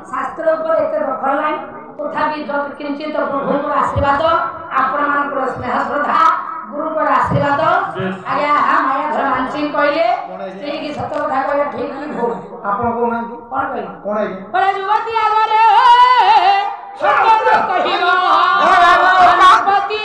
शास्त्र ऊपर एते दखल नाही तथापि जत किंचित प्रभुଙ୍କର आशीर्वाद आपण मानकर स्नेह श्रद्धा गुरुଙ୍କର आशीर्वाद आज्ञा हम आया घर मानसिंह कहले स्त्री की सत कथा कहले ठीक की भूल आपण को ना कोन कहले कोन है बोले युवती आगरे सत कहिबो गणपति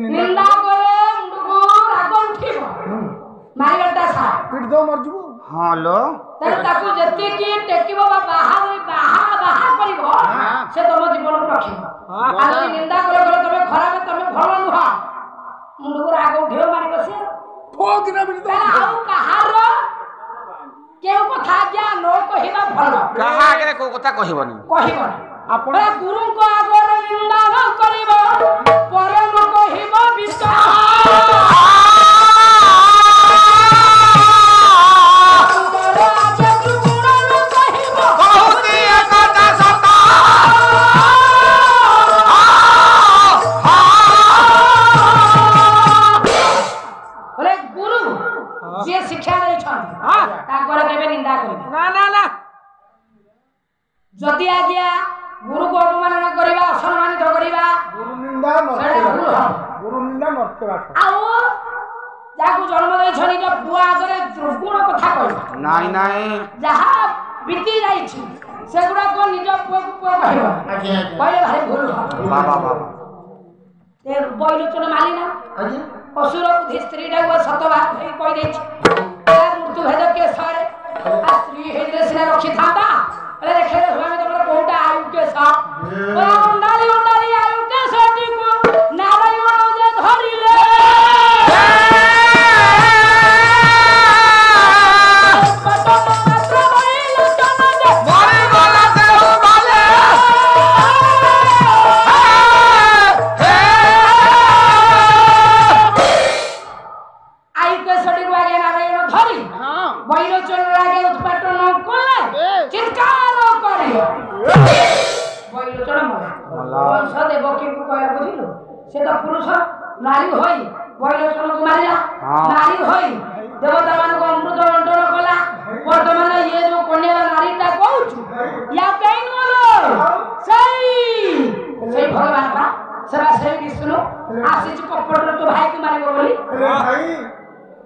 निंदा करे मुंडको राग उठिबो मारिगटा सा पिट दो मर जबो हां लो ताकू जति की टेकिबो बाहा करिबो से तम जीवन को रखिबो आलो निंदा करे तमे खराब तमे भल नुह मुंडको राग उठिबो मारिबो से ठो दिना बिन दो आउ कहार केउ कथा ज्ञा न कहिबा भल कहा आगे को कथा कहिबनी आपण गुरु को आगर निंदा न करिबो परे न कहिबो विश्वास शिक्षा नहीं निंदा कर जदि आज्ञा गुरु को अपमान करवा असम्मानित करवा गुरु निंदा नरके आउ जाकू जन्म दे छनी के बुआ आगरे दुर्गुण कथा कहला नाही नाही जहा बीती जाईछि सेगुडा को निज पुआ को पुआ कहबो पहिले भारी भूल बाबा ए बैलोचन माली ना असुर बुद्धि स्त्री डागो सतवा भई कहि दैछि मृत्यु भेद के सारे आ स्त्री हेदिले सिना रखि थांदा अरे देखे स्वामी तमरा कोटा आयु के सा ओंडाली आयु के सोटी को नारायण जे धरिले पुरुष नारी होई बैलोचन को मारिला नारी होई देवता मान को अमृत बंटन कला वर्तमान ये जो कन्या नारीटा कहूछ या कहीं बोलो सही भगवान का सेवा से विष्णु आशीष कपट तो भाई को मारिबो बोली भाई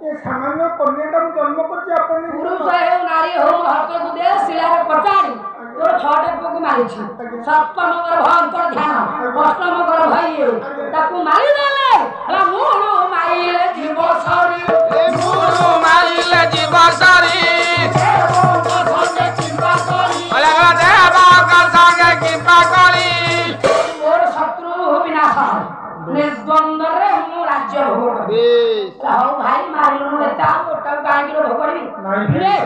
ये सामान्य कन्याटा मु जन्म करछि अपन पुरुष है नारी हो हक को दे शिला रे पचाड़ी तोर छटे पुको मारिछि सप्तम कर भयंकर ध्यान अष्टम कर भाई ताकू मारि देले हला मुनु मारिले जीव सरी ए मुनु मारिले जीव सरी अले गला देवा का संगे कृपा करी मोर शत्रु विनाश निर्द्वंद रे मु राज्य भोग हो भाई मारिलो नेता ओटा गांगी रो भोग करबी रे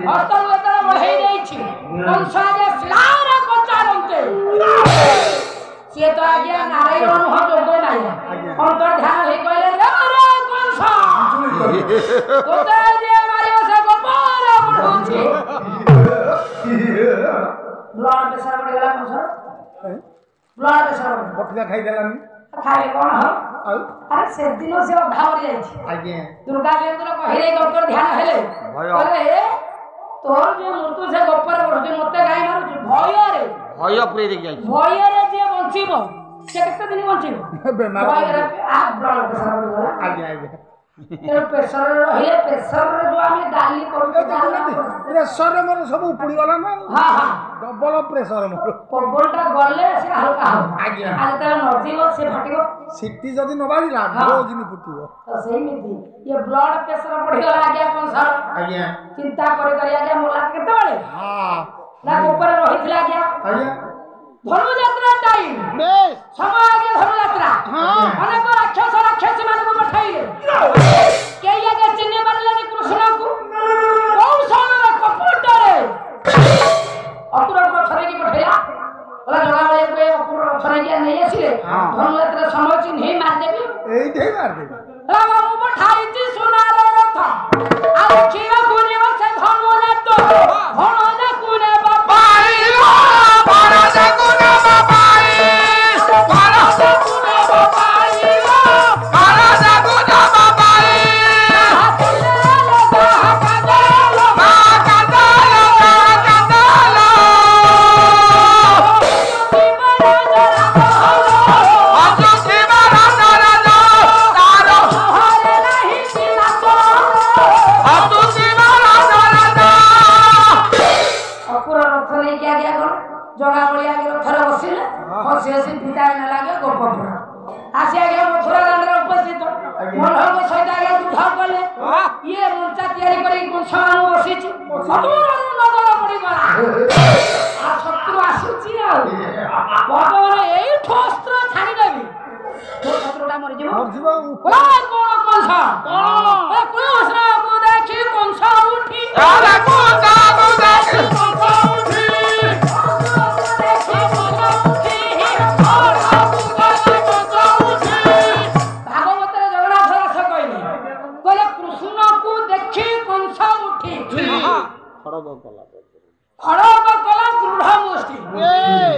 हस्तल वेतन बढ़ाई देछि कंसाजे शिलार कोचारंते से तो आज्ञा नारायण हो जोग नाही अंतर ध्यान हे कहले रे कंसा तोते जे मारियो से गोपाल पढुछि ब्लड प्रेशर बढ़ गेला कंसा ब्लड प्रेशर बटला खाई देलानी खाए कोन हो अरे से दिनो से भावर जाईछि आज्ञा दुर्गा चंद्र कहले अंतर ध्यान हेले कहले तोर जे मृत्यु से गोपर पढुछि मते गाय मारुछि भय पुरे देख जाई भय रे जे बंचिबो से केते दिन बंचिबो बेमार भय रे आ ब्लड प्रेशर बढ़ गेला आज्ञा तेरे प्रेशर रहिले प्रेशर रे जो आमे डाली करू पूरा ପ୍ରେସର ମୋର ସବୁ ଉପୁଡ଼ି ଗଲା ନା ହଁ ହଁ ଡବଲ ପ୍ରେସର ମୋର ପବନଟା ଗଲେ ସେ ହାଲକା ହବ ଆଜ୍ଞା ଆଉ ଯେତେବେଳେ ନଯିବ ସେ ଫାଟିବ ସିଟି ଯଦି ନ ବାଜିଲା ଜିନି ଫୁଟିବ ତ ସେମିତି ଇଏ ବ୍ଲଡ ପ୍ରେସର ବଢିଗଲା ଆଜ୍ଞା କଂସାର ଆଜ୍ଞା ଚିନ୍ତା କରି ଆଜ୍ଞା ମୋଲା କେତେବେଳେ ହଁ ନା ଉପରେ ରହିଥିଲା ଆଜ୍ଞା ଆଜ୍ଞା ଧନୁଯାତ୍ରା ଟାଇମ ବେଶ ସମୟ ଆଜ୍ଞା ଧନୁଯାତ୍ରା ଅନେକ ରାକ୍ଷସ ରାକ୍ଷସୀ ମାନଙ୍କୁ ପଠାଇଲେ କେହି ଆଜ୍ଞା ଚିହ୍ନି ପାରିଲେନି କୃଷ୍ଣକୁ କୌଶଳରେ କପଟରେ ଅପୁର ରଥରେ ପଠେଇଲା କହିଲା ଜଗାବଳିଆକୁ ଏ ଅପୁର ରଥରେ ନେଇ ଆସିଲେ ଧନୁଯାତ୍ରା ସମୟ ଚିହ୍ନି ମାରିଦେବି ଏଇଠି ମାରିଦେବି ମୁଁ ପଠାଇଛି ସୁନାର ରଥ ଆଉ ଦେଖିବାକୁ ଯିବ ସେ ଧନୁଯାତ୍ରା ଭଣଜାକୁ ନେବା ପାଇଲୋ ଭଣଜାକୁ ନେବା ପାଇଲୋ ଭଣଜାକୁ ନେବା ପାଇଲୋ ଭଣଜାକୁ ନେବା ପାଇଲୋ କାନ୍ଦଲ ଜଗାବଳିଆ ରଥରେ ବସିଲେ ହସି ହସି ବିଦାୟ ନେଲାগে ଗୋପପୁର ଆସି ଆଜ୍ଞା ମଥୁରା ଦାଣ୍ଡରେ ଉପସ୍ଥିତ ମଲ୍ଲଙ୍କ ସହିତ ଆଜ୍ଞା ଯୁଦ୍ଧ କଲେ ଇଏ ମଞ୍ଚା ତିଆରି କରି କଂସମାନଙ୍କୁ ବସିଛି ନଜର ପଡ଼ିଗଲା ଆଉ ଶତ୍ରୁ ଆସୁଛି ଆଉ ଭଗବାନ ଏଇଠୁ ଅସ୍ତ୍ର ଛାଡ଼ିଦେବି ତୋ ଶତ୍ରୁଟା ମରିଯିବ କଣ କଂସ କୃଷ୍ଣକୁ ଦେଖି କଂସ ଉଠି